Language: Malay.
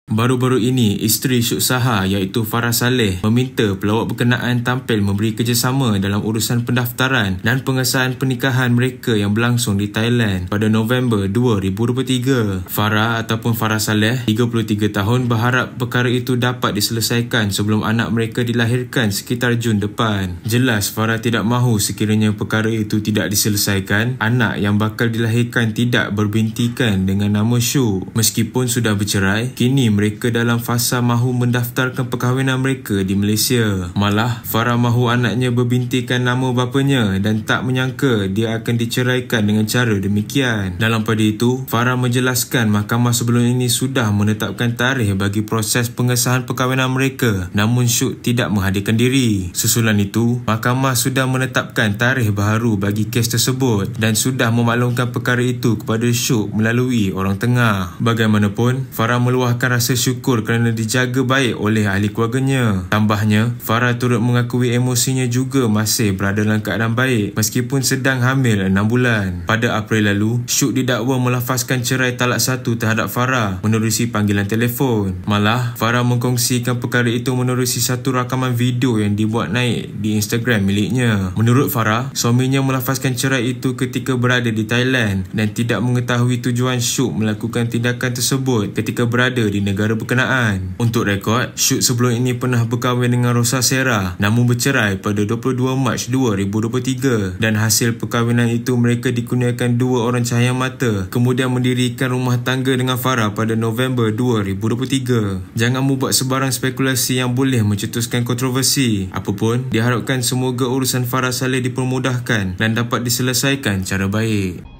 Baru-baru ini, isteri Syuk Saha iaitu Farah Saleh meminta pelawak berkenaan tampil memberi kerjasama dalam urusan pendaftaran dan pengesahan pernikahan mereka yang berlangsung di Thailand pada November 2023. Farah ataupun Farah Saleh, 33 tahun, berharap perkara itu dapat diselesaikan sebelum anak mereka dilahirkan sekitar Jun depan. Jelas Farah tidak mahu sekiranya perkara itu tidak diselesaikan, anak yang bakal dilahirkan tidak berbintikan dengan nama Syuk. Meskipun sudah bercerai, kini mereka dalam fasa mahu mendaftarkan perkahwinan mereka di Malaysia. Malah, Farah mahu anaknya berbintikan nama bapanya dan tak menyangka dia akan diceraikan dengan cara demikian. Dalam pada itu, Farah menjelaskan mahkamah sebelum ini sudah menetapkan tarikh bagi proses pengesahan perkahwinan mereka, namun Syuk tidak menghadirkan diri. Susulan itu, mahkamah sudah menetapkan tarikh baharu bagi kes tersebut dan sudah memaklumkan perkara itu kepada Syuk melalui orang tengah. Bagaimanapun, Farah meluahkan rasa syukur kerana dijaga baik oleh ahli keluarganya. Tambahnya, Farah turut mengakui emosinya juga masih berada dalam keadaan baik meskipun sedang hamil 6 bulan. Pada April lalu, Syuk didakwa melafazkan cerai talak 1 terhadap Farah menerusi panggilan telefon. Malah, Farah mengkongsikan perkara itu menerusi satu rakaman video yang dibuat naik di Instagram miliknya. Menurut Farah, suaminya melafazkan cerai itu ketika berada di Thailand dan tidak mengetahui tujuan Syuk melakukan tindakan tersebut ketika berada di negara berkenaan. Untuk rekod, Syuk sebelum ini pernah berkahwin dengan Rosa Sarah namun bercerai pada 22 Mac 2023 dan hasil perkahwinan itu mereka dikurniakan 2 orang cahaya mata, kemudian mendirikan rumah tangga dengan Farah pada November 2023. Jangan membuat sebarang spekulasi yang boleh mencetuskan kontroversi. Apapun, diharapkan semoga urusan Farah Saleh dipermudahkan dan dapat diselesaikan cara baik.